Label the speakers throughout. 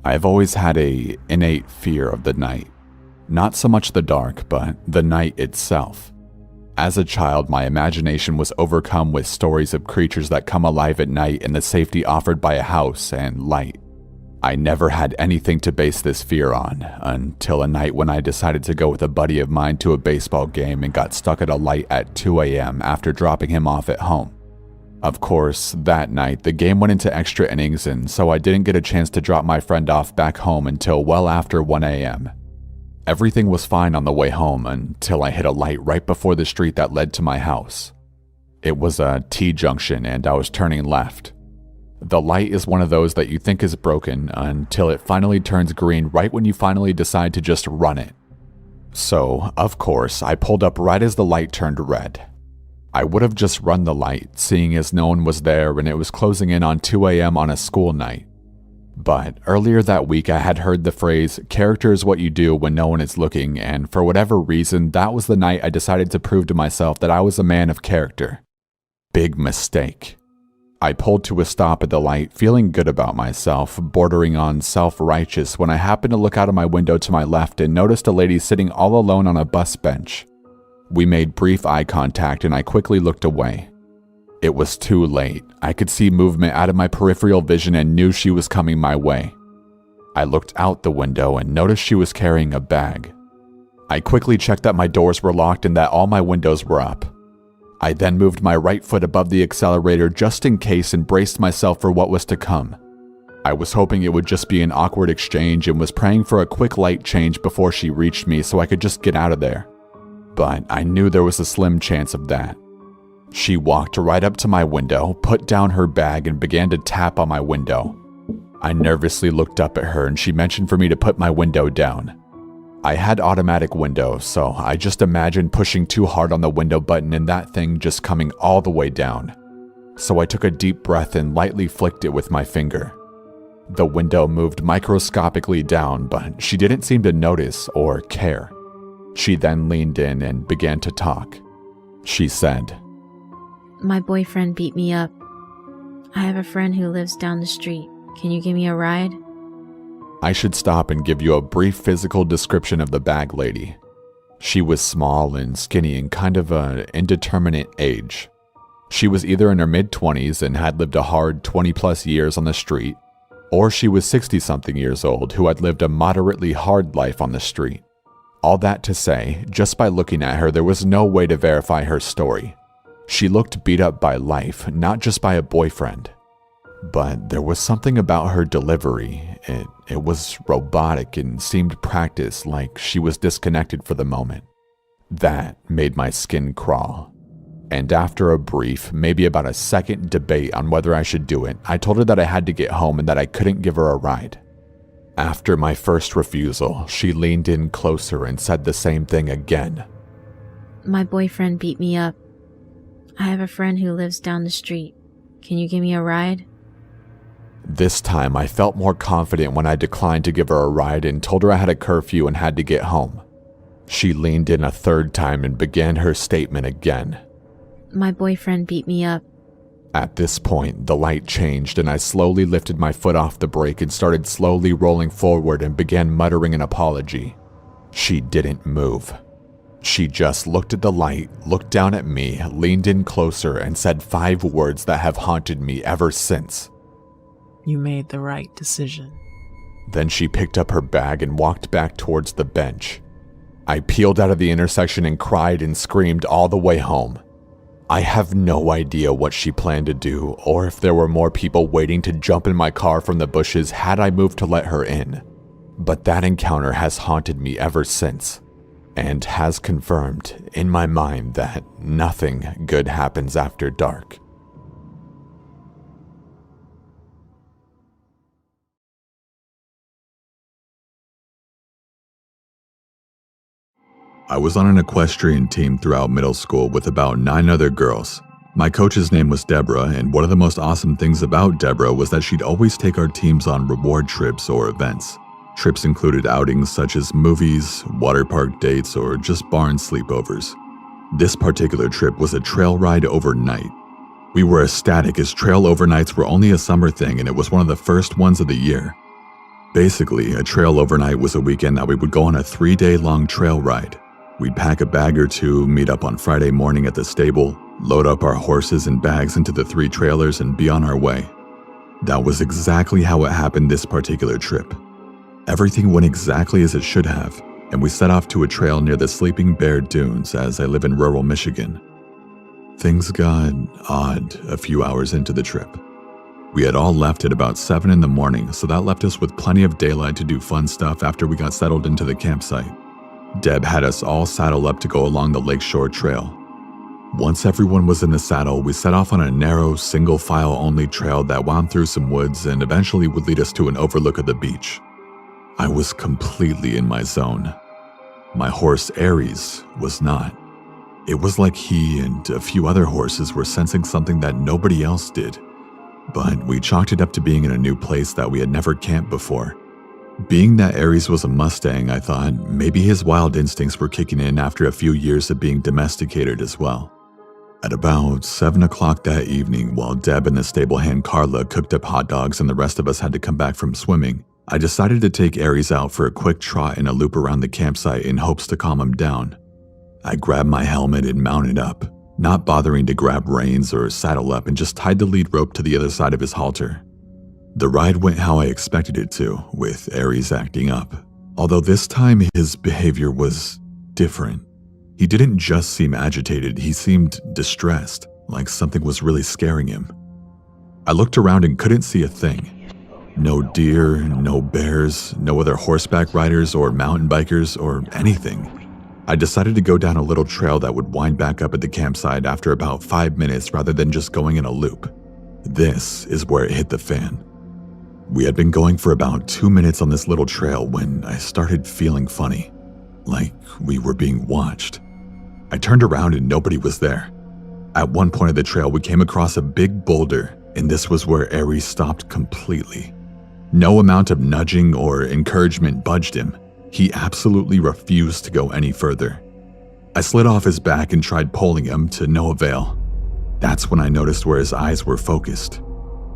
Speaker 1: I've always had an innate fear of the night. Not so much the dark, but the night itself. As a child, my imagination was overcome with stories of creatures that come alive at night and the safety offered by a house and light. I never had anything to base this fear on, until a night when I decided to go with a buddy of mine to a baseball game and got stuck at a light at 2 a.m. after dropping him off at home. Of course, that night, the game went into extra innings, and so I didn't get a chance to drop my friend off back home until well after 1 a.m. Everything was fine on the way home until I hit a light right before the street that led to my house. It was a T-junction and I was turning left. The light is one of those that you think is broken until it finally turns green right when you finally decide to just run it. So, of course, I pulled up right as the light turned red. I would have just run the light, seeing as no one was there and it was closing in on 2 a.m. on a school night. But earlier that week I had heard the phrase, "character is what you do when no one is looking," and for whatever reason, that was the night I decided to prove to myself that I was a man of character. Big mistake. I pulled to a stop at the light, feeling good about myself, bordering on self-righteous, when I happened to look out of my window to my left and noticed a lady sitting all alone on a bus bench. We made brief eye contact and I quickly looked away. It was too late. I could see movement out of my peripheral vision and knew she was coming my way. I looked out the window and noticed she was carrying a bag. I quickly checked that my doors were locked and that all my windows were up. I then moved my right foot above the accelerator just in case and braced myself for what was to come. I was hoping it would just be an awkward exchange and was praying for a quick light change before she reached me so I could just get out of there. But I knew there was a slim chance of that. She walked right up to my window, put down her bag, and began to tap on my window. I nervously looked up at her and she mentioned for me to put my window down. I had automatic windows, so I just imagined pushing too hard on the window button and that thing just coming all the way down. So I took a deep breath and lightly flicked it with my finger. The window moved microscopically down, but she didn't seem to notice or care. She then leaned in and began to talk. She said,
Speaker 2: "My boyfriend beat me up. I have a friend who lives down the street. Can you give me a ride?"
Speaker 1: I should stop and give you a brief physical description of the bag lady. She was small and skinny and kind of an indeterminate age. She was either in her mid-20s and had lived a hard 20-plus years on the street, or she was 60-something years old who had lived a moderately hard life on the street. All that to say, just by looking at her, there was no way to verify her story. She looked beat up by life, not just by a boyfriend. But there was something about her delivery. It was robotic and seemed practiced, like she was disconnected for the moment. That made my skin crawl. And after a brief, maybe about a second debate on whether I should do it, I told her that I had to get home and that I couldn't give her a ride. After my first refusal, she leaned in closer and said the same thing again.
Speaker 2: "My boyfriend beat me up. I have a friend who lives down the street. Can you give me a ride?"
Speaker 1: This time, I felt more confident when I declined to give her a ride and told her I had a curfew and had to get home. She leaned in a third time and began her statement again.
Speaker 2: "My boyfriend beat me up."
Speaker 1: At this point, the light changed and I slowly lifted my foot off the brake and started slowly rolling forward and began muttering an apology. She didn't move. She just looked at the light, looked down at me, leaned in closer, and said 5 words that have haunted me ever since.
Speaker 3: "You made the right decision."
Speaker 1: Then she picked up her bag and walked back towards the bench. I peeled out of the intersection and cried and screamed all the way home. I have no idea what she planned to do, or if there were more people waiting to jump in my car from the bushes had I moved to let her in. But that encounter has haunted me ever since, and has confirmed in my mind that nothing good happens after dark. I was on an equestrian team throughout middle school with about 9 other girls. My coach's name was Deborah, and one of the most awesome things about Deborah was that she'd always take our teams on reward trips or events. Trips included outings such as movies, water park dates, or just barn sleepovers. This particular trip was a trail ride overnight. We were ecstatic as trail overnights were only a summer thing and it was one of the first ones of the year. Basically, a trail overnight was a weekend that we would go on a 3-day-long trail ride. We'd pack a bag or two, meet up on Friday morning at the stable, load up our horses and bags into the 3 trailers, and be on our way. That was exactly how it happened this particular trip. Everything went exactly as it should have, and we set off to a trail near the Sleeping Bear Dunes as I live in rural Michigan. Things got odd a few hours into the trip. We had all left at about 7 in the morning, so that left us with plenty of daylight to do fun stuff after we got settled into the campsite. Deb had us all saddle up to go along the Lakeshore Trail. Once everyone was in the saddle, we set off on a narrow, single-file-only trail that wound through some woods and eventually would lead us to an overlook of the beach. I was completely in my zone. My horse, Aries, was not. It was like he and a few other horses were sensing something that nobody else did. But we chalked it up to being in a new place that we had never camped before. Being that Aries was a Mustang, I thought maybe his wild instincts were kicking in after a few years of being domesticated as well. At about 7 o'clock that evening, while Deb and the stable hand Carla cooked up hot dogs and the rest of us had to come back from swimming, I decided to take Aries out for a quick trot and a loop around the campsite in hopes to calm him down. I grabbed my helmet and mounted up, not bothering to grab reins or saddle up, and just tied the lead rope to the other side of his halter. The ride went how I expected it to, with Aries acting up, although this time his behavior was different. He didn't just seem agitated, he seemed distressed, like something was really scaring him. I looked around and couldn't see a thing. No deer, no bears, no other horseback riders or mountain bikers or anything. I decided to go down a little trail that would wind back up at the campsite after about 5 minutes rather than just going in a loop. This is where it hit the fan. We had been going for about 2 minutes on this little trail when I started feeling funny, like we were being watched. I turned around and nobody was there. At one point of the trail, we came across a big boulder, and this was where Aries stopped completely. No amount of nudging or encouragement budged him. He absolutely refused to go any further. I slid off his back and tried pulling him to no avail. That's when I noticed where his eyes were focused.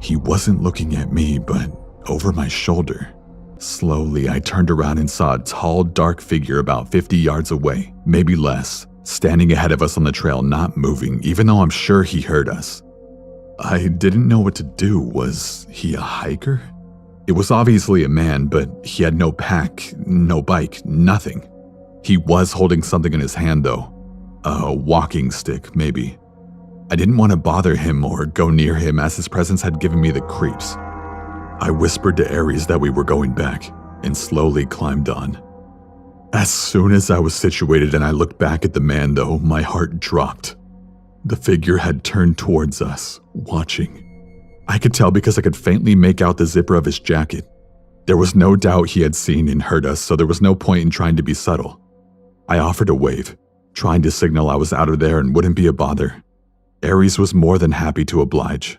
Speaker 1: He wasn't looking at me, but over my shoulder. Slowly, I turned around and saw a tall, dark figure about 50 yards away, maybe less, standing ahead of us on the trail, not moving, even though I'm sure he heard us. I didn't know what to do. Was he a hiker? It was obviously a man, but he had no pack, no bike, nothing. He was holding something in his hand though. A walking stick, maybe. I didn't want to bother him or go near him as his presence had given me the creeps. I whispered to Aries that we were going back and slowly climbed on. As soon as I was situated and I looked back at the man though, my heart dropped. The figure had turned towards us, watching. I could tell because I could faintly make out the zipper of his jacket. There was no doubt he had seen and heard us, so there was no point in trying to be subtle. I offered a wave, trying to signal I was out of there and wouldn't be a bother. Aries was more than happy to oblige.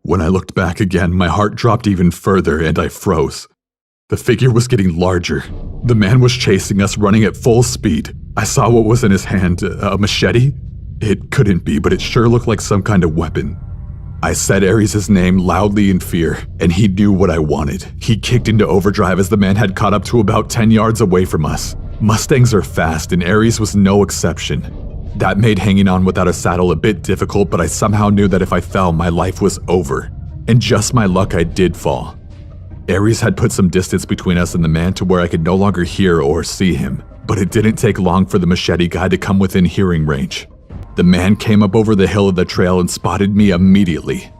Speaker 1: When I looked back again, my heart dropped even further and I froze. The figure was getting larger. The man was chasing us, running at full speed. I saw what was in his hand, a machete? It couldn't be, but it sure looked like some kind of weapon. I said Aries' name loudly in fear, and he knew what I wanted. He kicked into overdrive as the man had caught up to about 10 yards away from us. Mustangs are fast, and Aries was no exception. That made hanging on without a saddle a bit difficult, but I somehow knew that if I fell, my life was over. And just my luck, I did fall. Aries had put some distance between us and the man to where I could no longer hear or see him, but it didn't take long for the machete guy to come within hearing range. The man came up over the hill of the trail and spotted me immediately.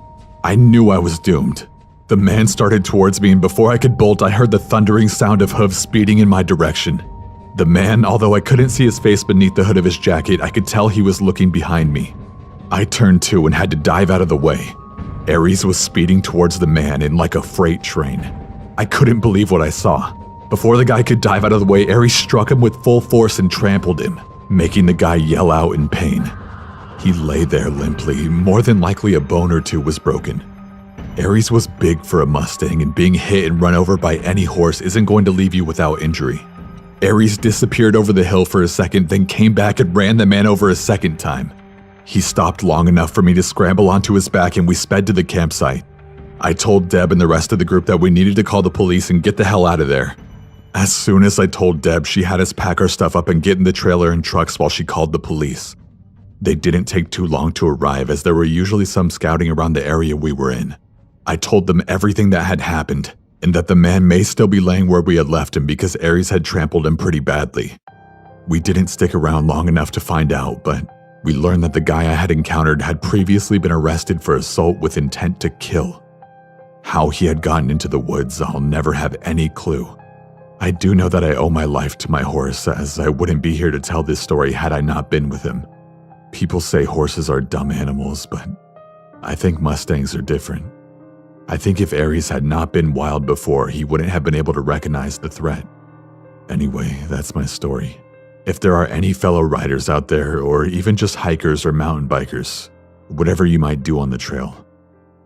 Speaker 1: I knew I was doomed. The man started towards me, and before I could bolt, I heard the thundering sound of hooves speeding in my direction. The man, although I couldn't see his face beneath the hood of his jacket, I could tell he was looking behind me. I turned too and had to dive out of the way. Aries was speeding towards the man in like a freight train. I couldn't believe what I saw. Before the guy could dive out of the way, Aries struck him with full force and trampled him, making the guy yell out in pain. He lay there limply, more than likely a bone or two was broken. Aries was big for a Mustang, and being hit and run over by any horse isn't going to leave you without injury. Aries disappeared over the hill for a second, then came back and ran the man over a second time. He stopped long enough for me to scramble onto his back and we sped to the campsite. I told Deb and the rest of the group that we needed to call the police and get the hell out of there. As soon as I told Deb, she had us pack our stuff up and get in the trailer and trucks while she called the police. They didn't take too long to arrive, as there were usually some scouting around the area we were in. I told them everything that had happened, and that the man may still be laying where we had left him because Aries had trampled him pretty badly. We didn't stick around long enough to find out, but we learned that the guy I had encountered had previously been arrested for assault with intent to kill. How he had gotten into the woods, I'll never have any clue. I do know that I owe my life to my horse, as I wouldn't be here to tell this story had I not been with him. People say horses are dumb animals, but I think Mustangs are different. I think if Aries had not been wild before, he wouldn't have been able to recognize the threat. Anyway, that's my story. If there are any fellow riders out there, or even just hikers or mountain bikers, whatever you might do on the trail,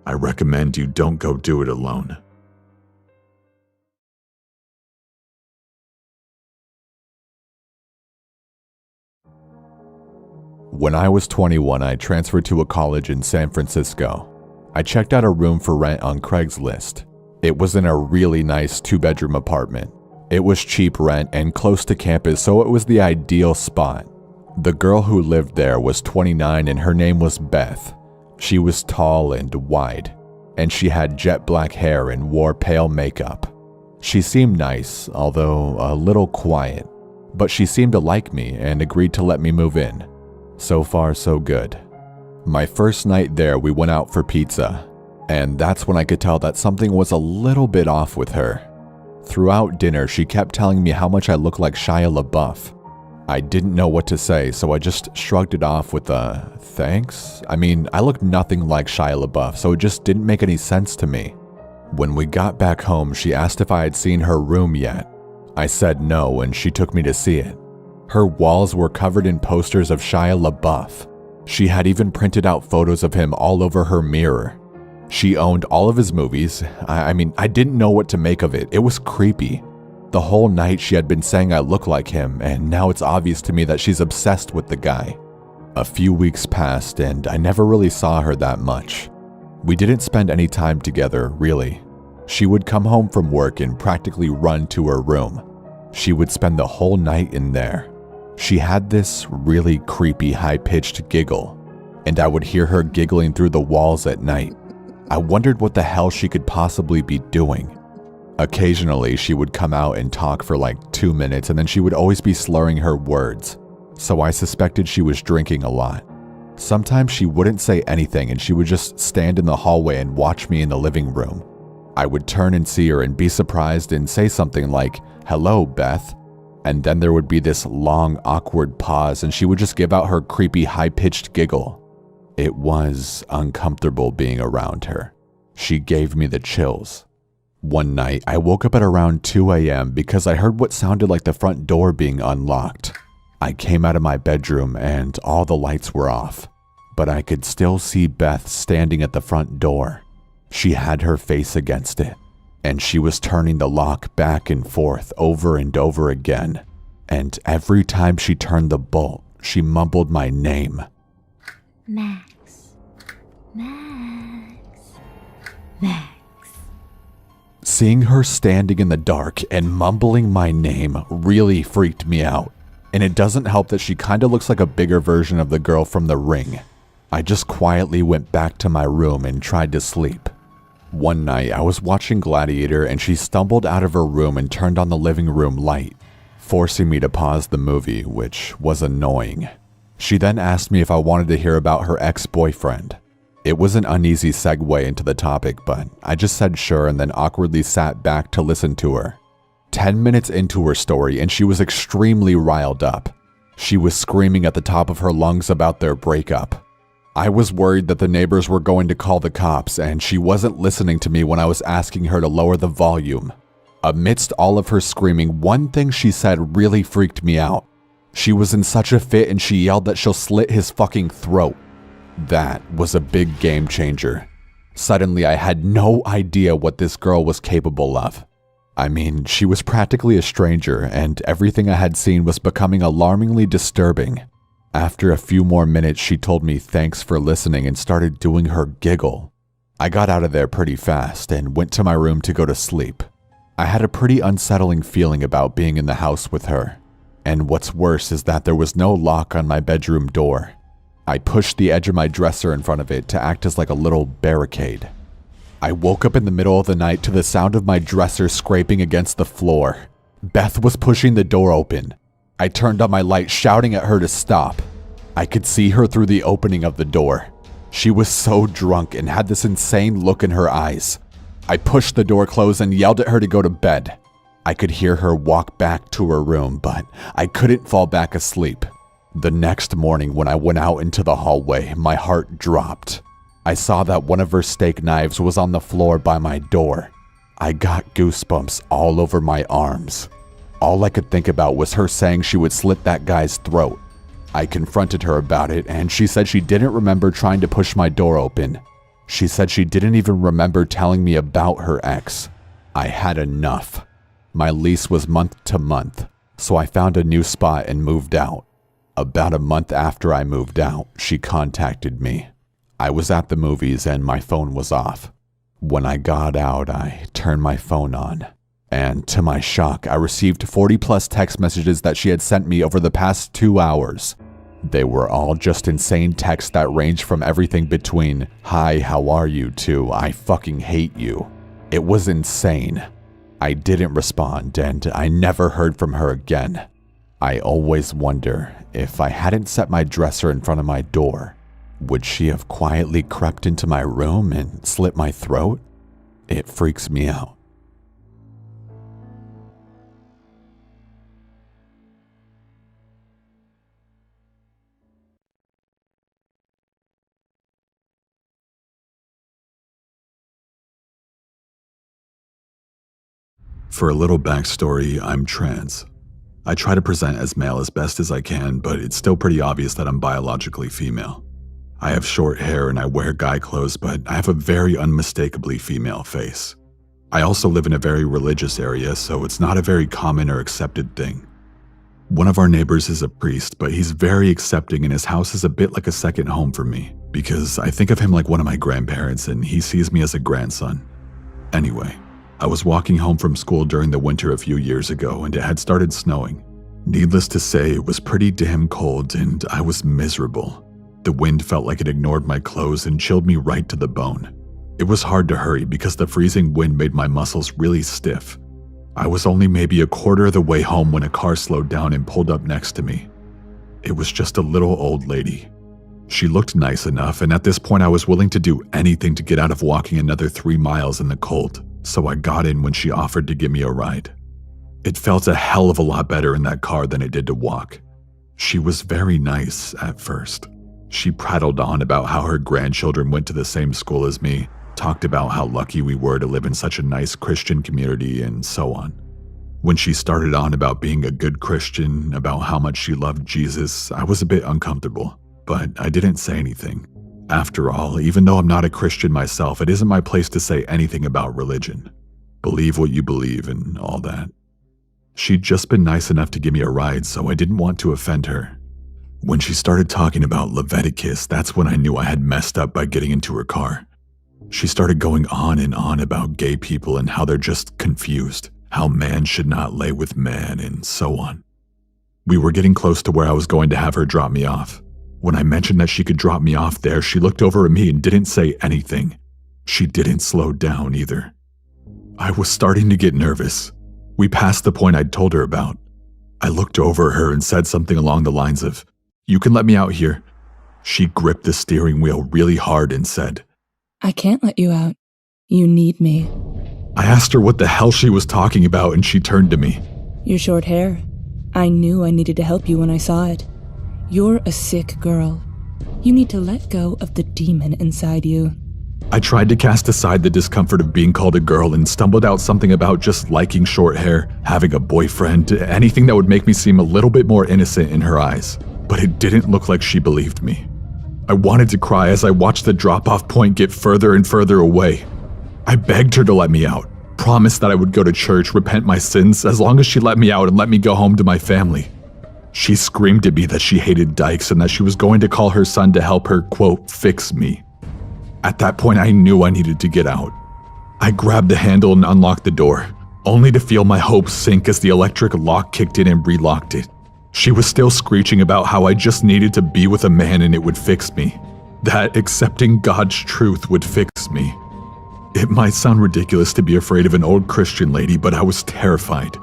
Speaker 1: I recommend you don't go do it alone. When I was 21, I transferred to a college in San Francisco. I checked out a room for rent on Craigslist. It was in a really nice 2-bedroom apartment. It was cheap rent and close to campus, so it was the ideal spot. The girl who lived there was 29 and her name was Beth. She was tall and wide, and she had jet black hair and wore pale makeup. She seemed nice, although a little quiet, but she seemed to like me and agreed to let me move in. So far, so good. My first night there, we went out for pizza, and that's when I could tell that something was a little bit off with her. Throughout dinner, she kept telling me how much I looked like Shia LaBeouf. I didn't know what to say, so I just shrugged it off with a thanks. I mean, I looked nothing like Shia LaBeouf, so it just didn't make any sense to me. When we got back home, she asked if I had seen her room yet. I said no, and she took me to see it. Her walls were covered in posters of Shia LaBeouf. She had even printed out photos of him all over her mirror. She owned all of his movies. I mean, I didn't know what to make of it. It was creepy. The whole night she had been saying I look like him, and now it's obvious to me that she's obsessed with the guy. A few weeks passed, and I never really saw her that much. We didn't spend any time together, really. She would come home from work and practically run to her room. She would spend the whole night in there. She had this really creepy high-pitched giggle, and I would hear her giggling through the walls at night. I wondered what the hell she could possibly be doing. Occasionally, she would come out and talk for like 2 minutes, and then she would always be slurring her words, so I suspected she was drinking a lot. Sometimes she wouldn't say anything, and she would just stand in the hallway and watch me in the living room. I would turn and see her and be surprised and say something like, "Hello, Beth." And then there would be this long, awkward pause, and she would just give out her creepy, high-pitched giggle. It was uncomfortable being around her. She gave me the chills. One night, I woke up at around 2 a.m. because I heard what sounded like the front door being unlocked. I came out of my bedroom and all the lights were off, but I could still see Beth standing at the front door. She had her face against it, and she was turning the lock back and forth over and over again. And every time she turned the bolt, she mumbled my name.
Speaker 2: Max. Max. Max.
Speaker 1: Seeing her standing in the dark and mumbling my name really freaked me out. And it doesn't help that she kinda looks like a bigger version of the girl from The Ring. I just quietly went back to my room and tried to sleep. One night, I was watching Gladiator and she stumbled out of her room and turned on the living room light, forcing me to pause the movie, which was annoying. She then asked me if I wanted to hear about her ex-boyfriend. It was an uneasy segue into the topic, but I just said sure and then awkwardly sat back to listen to her. 10 minutes into her story and she was extremely riled up. She was screaming at the top of her lungs about their breakup. I was worried that the neighbors were going to call the cops, and she wasn't listening to me when I was asking her to lower the volume. Amidst all of her screaming, one thing she said really freaked me out. She was in such a fit and she yelled that she'll slit his fucking throat. That was a big game changer. Suddenly, I had no idea what this girl was capable of. I mean, she was practically a stranger, and everything I had seen was becoming alarmingly disturbing. After a few more minutes, she told me thanks for listening and started doing her giggle. I got out of there pretty fast and went to my room to go to sleep. I had a pretty unsettling feeling about being in the house with her. And what's worse is that there was no lock on my bedroom door. I pushed the edge of my dresser in front of it to act as like a little barricade. I woke up in the middle of the night to the sound of my dresser scraping against the floor. Beth was pushing the door open. I turned on my light, shouting at her to stop. I could see her through the opening of the door. She was so drunk and had this insane look in her eyes. I pushed the door closed and yelled at her to go to bed. I could hear her walk back to her room, but I couldn't fall back asleep. The next morning when I went out into the hallway, my heart dropped. I saw that one of her steak knives was on the floor by my door. I got goosebumps all over my arms. All I could think about was her saying she would slit that guy's throat. I confronted her about it, and she said she didn't remember trying to push my door open. She said she didn't even remember telling me about her ex. I had enough. My lease was month to month, so I found a new spot and moved out. About a month after I moved out, she contacted me. I was at the movies and my phone was off. When I got out, I turned my phone on. And to my shock, I received 40+ text messages that she had sent me over the past 2 hours. They were all just insane texts that ranged from everything between, "Hi, how are you?" to "I fucking hate you." It was insane. I didn't respond, and I never heard from her again. I always wonder, if I hadn't set my dresser in front of my door, would she have quietly crept into my room and slit my throat? It freaks me out. For a little backstory, I'm trans. I try to present as male as best as I can, but it's still pretty obvious that I'm biologically female. I have short hair and I wear guy clothes, but I have a very unmistakably female face. I also live in a very religious area, so it's not a very common or accepted thing. One of our neighbors is a priest, but he's very accepting and his house is a bit like a second home for me, because I think of him like one of my grandparents and he sees me as a grandson. Anyway, I was walking home from school during the winter a few years ago and it had started snowing. Needless to say, it was pretty damn cold and I was miserable. The wind felt like it ignored my clothes and chilled me right to the bone. It was hard to hurry because the freezing wind made my muscles really stiff. I was only maybe a quarter of the way home when a car slowed down and pulled up next to me. It was just a little old lady. She looked nice enough, and at this point I was willing to do anything to get out of walking another 3 miles in the cold. So I got in when she offered to give me a ride. It felt a hell of a lot better in that car than it did to walk. She was very nice at first. She prattled on about how her grandchildren went to the same school as me, talked about how lucky we were to live in such a nice Christian community, and so on. When she started on about being a good Christian, about how much she loved Jesus, I was a bit uncomfortable, but I didn't say anything. After all, even though I'm not a Christian myself, it isn't my place to say anything about religion. Believe what you believe and all that. She'd just been nice enough to give me a ride, so I didn't want to offend her. When she started talking about Leviticus, that's when I knew I had messed up by getting into her car. She started going on and on about gay people and how they're just confused, how man should not lay with man, and so on. We were getting close to where I was going to have her drop me off. When I mentioned that she could drop me off there, she looked over at me and didn't say anything. She didn't slow down either. I was starting to get nervous. We passed the point I'd told her about. I looked over at her and said something along the lines of, "You can let me out here." She gripped the steering wheel really hard and said,
Speaker 4: "I can't let you out. You need me."
Speaker 1: I asked her what the hell she was talking about and she turned to me.
Speaker 4: "Your short hair. I knew I needed to help you when I saw it. You're a sick girl. You need to let go of the demon inside you."
Speaker 1: I tried to cast aside the discomfort of being called a girl and stumbled out something about just liking short hair, having a boyfriend, anything that would make me seem a little bit more innocent in her eyes. But it didn't look like she believed me. I wanted to cry as I watched the drop-off point get further and further away. I begged her to let me out, promised that I would go to church, repent my sins, as long as she let me out and let me go home to my family. She screamed at me that she hated dykes and that she was going to call her son to help her, quote, fix me. At that point, I knew I needed to get out. I grabbed the handle and unlocked the door, only to feel my hopes sink as the electric lock kicked in and relocked it. She was still screeching about how I just needed to be with a man and it would fix me. That accepting God's truth would fix me. It might sound ridiculous to be afraid of an old Christian lady, but I was terrified.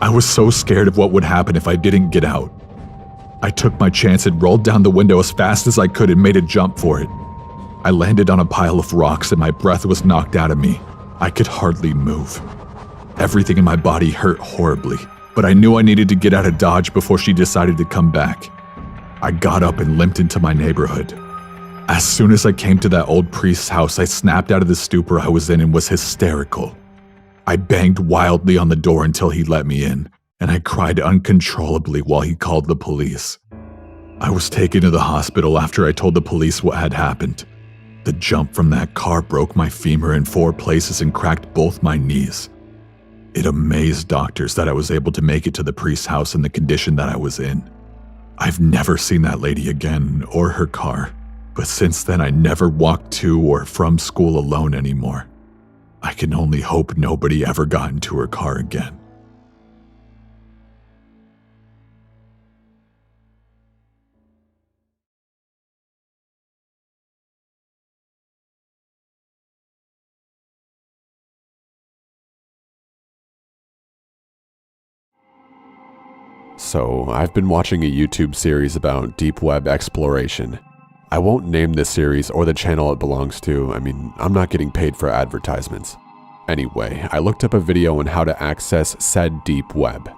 Speaker 1: I was so scared of what would happen if I didn't get out. I took my chance and rolled down the window as fast as I could and made a jump for it. I landed on a pile of rocks and my breath was knocked out of me. I could hardly move. Everything in my body hurt horribly, but I knew I needed to get out of Dodge before she decided to come back. I got up and limped into my neighborhood. As soon as I came to that old priest's house, I snapped out of the stupor I was in and was hysterical. I banged wildly on the door until he let me in, and I cried uncontrollably while he called the police. I was taken to the hospital after I told the police what had happened. The jump from that car broke my femur in 4 places and cracked both my knees. It amazed doctors that I was able to make it to the priest's house in the condition that I was in. I've never seen that lady again or her car, but since then I never walked to or from school alone anymore. I can only hope nobody ever got into her car again.
Speaker 5: So, I've been watching a YouTube series about deep web exploration. I won't name the series or the channel it belongs to. I'm not getting paid for advertisements. Anyway, I looked up a video on how to access said deep web.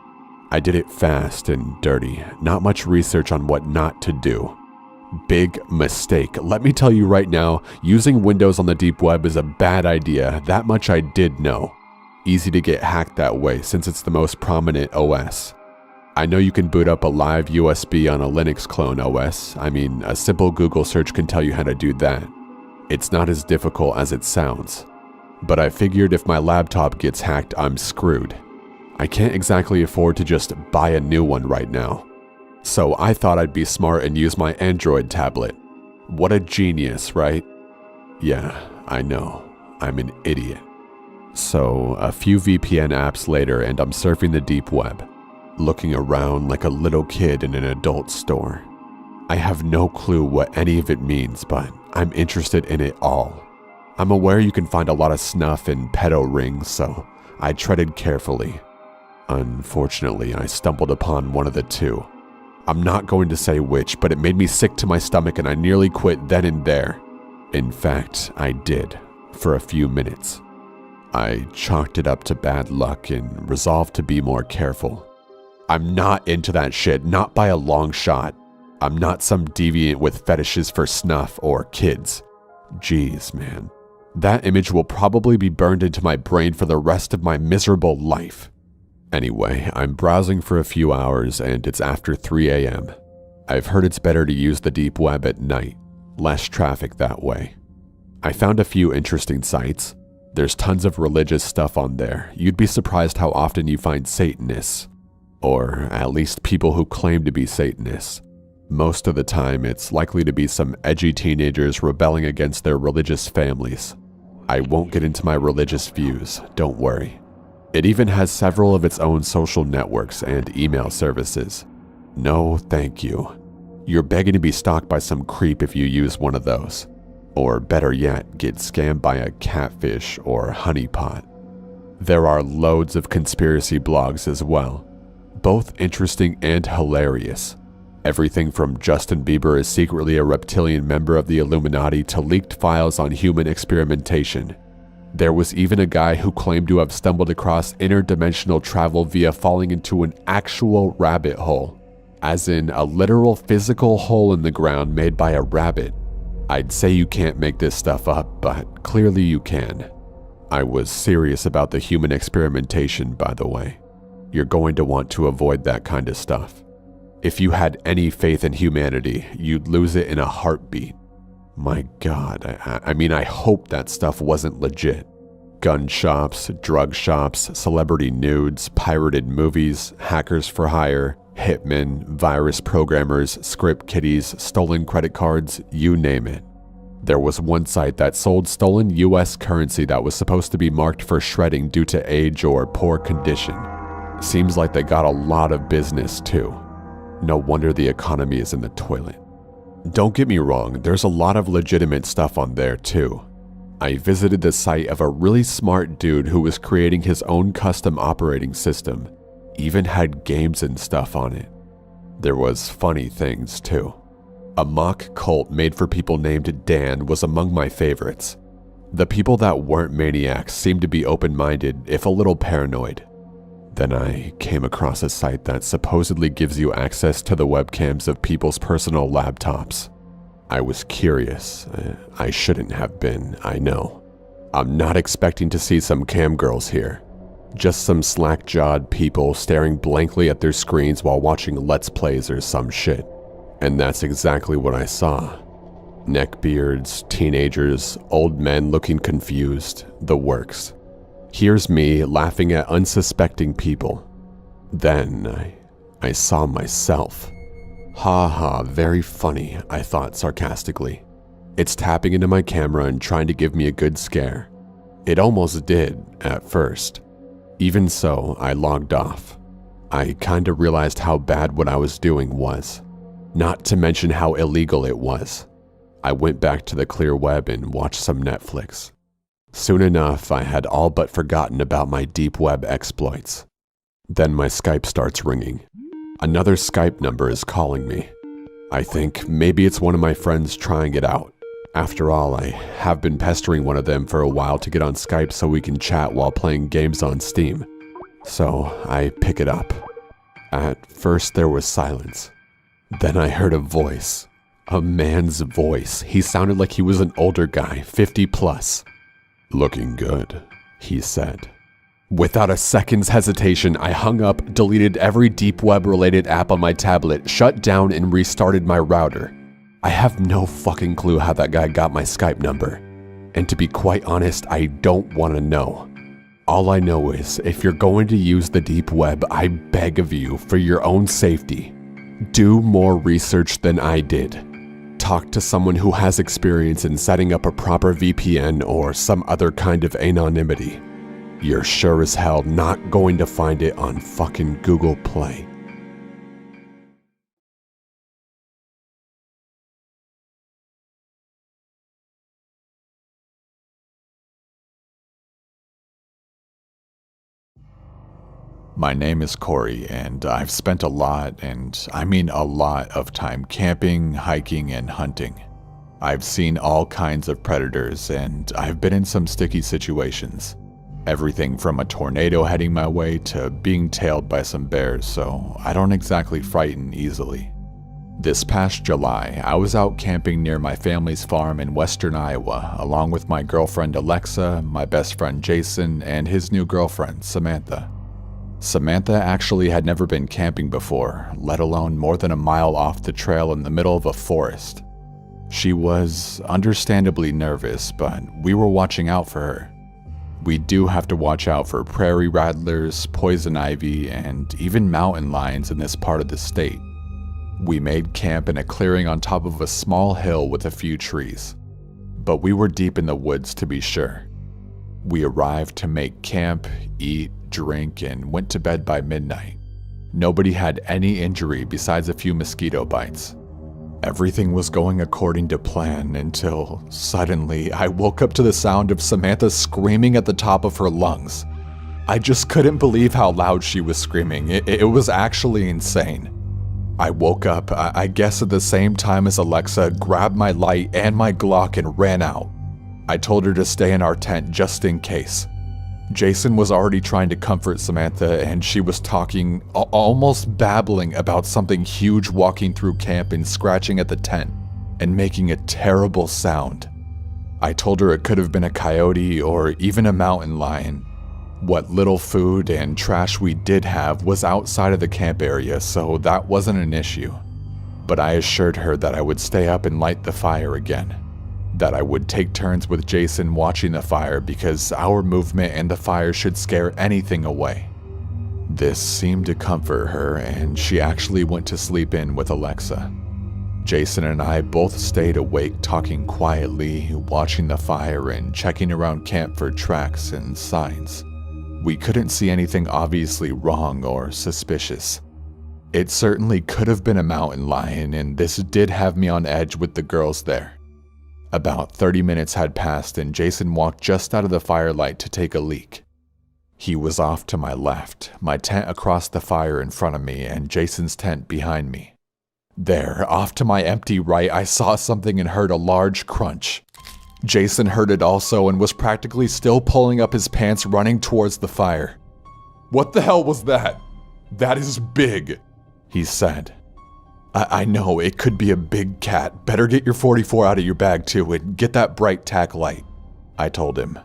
Speaker 5: I did it fast and dirty, not much research on what not to do. Big mistake. Let me tell you right now, using Windows on the deep web is a bad idea. That much I did know. Easy to get hacked that way since it's the most prominent OS. I know you can boot up a live USB on a Linux clone OS. A simple Google search can tell you how to do that. It's not as difficult as it sounds. But I figured if my laptop gets hacked, I'm screwed. I can't exactly afford to just buy a new one right now. So I thought I'd be smart and use my Android tablet. What a genius, right? Yeah, I know. I'm an idiot. So a few VPN apps later and I'm surfing the deep web, looking around like a little kid in an adult store. I have no clue what any of it means, but I'm interested in it all. I'm aware you can find a lot of snuff and pedo rings, so I treaded carefully. Unfortunately, I stumbled upon one of the two. I'm not going to say which, but it made me sick to my stomach and I nearly quit then and there. In fact, I did, for a few minutes. I chalked it up to bad luck and resolved to be more careful. I'm not into that shit, not by a long shot. I'm not some deviant with fetishes for snuff or kids. Jeez, man. That image will probably be burned into my brain for the rest of my miserable life. Anyway, I'm browsing for a few hours and it's after 3 a.m. I've heard it's better to use the deep web at night. Less traffic that way. I found a few interesting sites. There's tons of religious stuff on there. You'd be surprised how often you find Satanists. Or at least people who claim to be Satanists. Most of the time, it's likely to be some edgy teenagers rebelling against their religious families. I won't get into my religious views, don't worry. It even has several of its own social networks and email services. No, thank you. You're begging to be stalked by some creep if you use one of those. Or better yet, get scammed by a catfish or honeypot. There are loads of conspiracy blogs as well. Both interesting and hilarious. Everything from Justin Bieber is secretly a reptilian member of the Illuminati to leaked files on human experimentation. There was even a guy who claimed to have stumbled across interdimensional travel via falling into an actual rabbit hole, as in a literal physical hole in the ground made by a rabbit. I'd say you can't make this stuff up, but clearly you can. I was serious about the human experimentation, by the way. You're going to want to avoid that kind of stuff. If you had any faith in humanity, you'd lose it in a heartbeat. My God, I hope that stuff wasn't legit. Gun shops, drug shops, celebrity nudes, pirated movies, hackers for hire, hitmen, virus programmers, script kiddies, stolen credit cards, you name it. There was one site that sold stolen US currency that was supposed to be marked for shredding due to age or poor condition. Seems like they got a lot of business too. No wonder the economy is in the toilet. Don't get me wrong, there's a lot of legitimate stuff on there too. I visited the site of a really smart dude who was creating his own custom operating system, even had games and stuff on it. There was funny things too. A mock cult made for people named Dan was among my favorites. The people that weren't maniacs seemed to be open-minded, if a little paranoid. Then I came across a site that supposedly gives you access to the webcams of people's personal laptops. I was curious. I shouldn't have been, I know. I'm not expecting to see some cam girls here. Just some slack-jawed people staring blankly at their screens while watching Let's Plays or some shit. And that's exactly what I saw. Neckbeards, teenagers, old men looking confused, the works. Here's me laughing at unsuspecting people. Then I saw myself. Ha ha, very funny, I thought sarcastically. It's tapping into my camera and trying to give me a good scare. It almost did, at first. Even so, I logged off. I kinda realized how bad what I was doing was. Not to mention how illegal it was. I went back to the clear web and watched some Netflix. Soon enough, I had all but forgotten about my deep web exploits. Then my Skype starts ringing. Another Skype number is calling me. I think maybe it's one of my friends trying it out. After all, I have been pestering one of them for a while to get on Skype so we can chat while playing games on Steam. So I pick it up. At first there was silence. Then I heard a voice. A man's voice. He sounded like he was an older guy, 50 plus. "Looking good," he said. Without a second's hesitation, I hung up, deleted every deep web related app on my tablet, shut down and restarted my router. I have no fucking clue how that guy got my Skype number. And to be quite honest, I don't want to know. All I know is, if you're going to use the deep web, I beg of you, for your own safety, do more research than I did. Talk to someone who has experience in setting up a proper VPN or some other kind of anonymity. You're sure as hell not going to find it on fucking Google Play.
Speaker 1: My name is Corey, and I've spent a lot, and I mean a lot of time camping, hiking, and hunting. I've seen all kinds of predators, and I've been in some sticky situations. Everything from a tornado heading my way to being tailed by some bears, so I don't exactly frighten easily. This past July, I was out camping near my family's farm in western Iowa, along with my girlfriend Alexa, my best friend Jason, and his new girlfriend, Samantha. Samantha actually had never been camping before, let alone more than a mile off the trail in the middle of a forest. She was understandably nervous, but we were watching out for her. We do have to watch out for prairie rattlers, poison ivy, and even mountain lions in this part of the state. We made camp in a clearing on top of a small hill with a few trees, but we were deep in the woods to be sure. We arrived to make camp, eat, drink, and went to bed by midnight. Nobody had any injury besides a few mosquito bites. Everything was going according to plan until suddenly I woke up to the sound of Samantha screaming at the top of her lungs. I just couldn't believe how loud she was screaming. It was actually insane. I woke up, I guess at the same time as Alexa, grabbed my light and my Glock and ran out. I told her to stay in our tent just in case. Jason was already trying to comfort Samantha, and she was talking, almost babbling about something huge walking through camp and scratching at the tent and making a terrible sound. I told her it could have been a coyote or even a mountain lion. What little food and trash we did have was outside of the camp area, so that wasn't an issue. But I assured her that I would stay up and light the fire again. That I would take turns with Jason watching the fire because our movement and the fire should scare anything away. This seemed to comfort her, and she actually went to sleep in with Alexa. Jason and I both stayed awake, talking quietly, watching the fire and checking around camp for tracks and signs. We couldn't see anything obviously wrong or suspicious. It certainly could have been a mountain lion, and this did have me on edge with the girls there. About 30 minutes had passed and Jason walked just out of the firelight to take a leak. He was off to my left, my tent across the fire in front of me, and Jason's tent behind me. There, off to my empty right, I saw something and heard a large crunch. Jason heard it also and was practically still pulling up his pants, running towards the fire. "What the hell was that? That is big," he said. I know, it could be a big cat. Better get your 44 out of your bag too and get that bright tack light," I told him.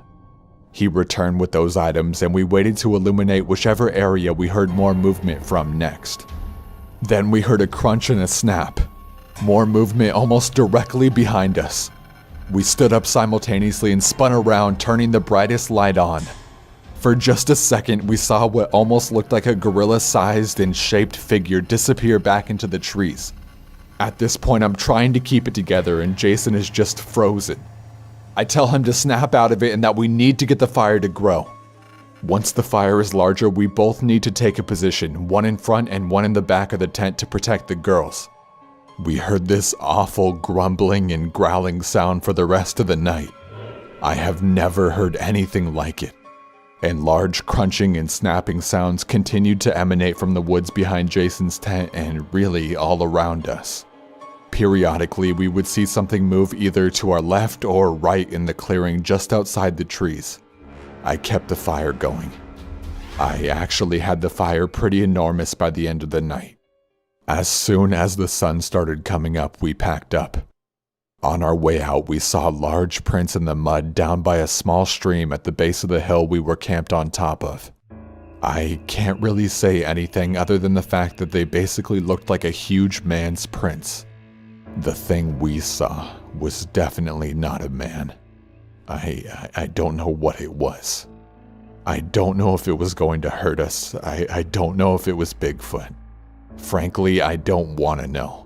Speaker 1: He returned with those items and we waited to illuminate whichever area we heard more movement from next. Then we heard a crunch and a snap. More movement almost directly behind us. We stood up simultaneously and spun around, turning the brightest light on. For just a second, we saw what almost looked like a gorilla-sized and shaped figure disappear back into the trees. At this point, I'm trying to keep it together and Jason is just frozen. I tell him to snap out of it and that we need to get the fire to grow. Once the fire is larger, we both need to take a position, one in front and one in the back of the tent to protect the girls. We heard this awful grumbling and growling sound for the rest of the night. I have never heard anything like it. And large crunching and snapping sounds continued to emanate from the woods behind Jason's tent and really all around us. Periodically, we would see something move either to our left or right in the clearing just outside the trees. I kept the fire going. I actually had the fire pretty enormous by the end of the night. As soon as the sun started coming up, we packed up. On our way out, we saw large prints in the mud down by a small stream at the base of the hill we were camped on top of. I can't really say anything other than the fact that they basically looked like a huge man's prints. The thing we saw was definitely not a man. I don't know what it was. I don't know if it was going to hurt us. I don't know if it was Bigfoot. Frankly, I don't want to know.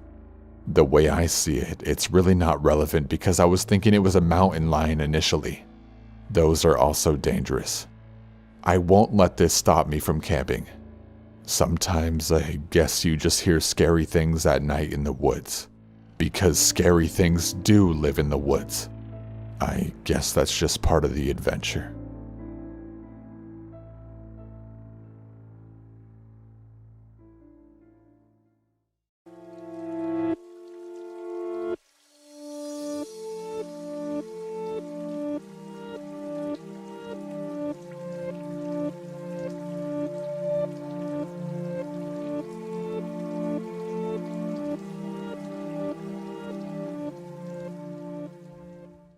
Speaker 1: The way I see it, it's really not relevant because I was thinking it was a mountain lion initially. Those are also dangerous. I won't let this stop me from camping. Sometimes I guess you just hear scary things at night in the woods. Because scary things do live in the woods. I guess that's just part of the adventure.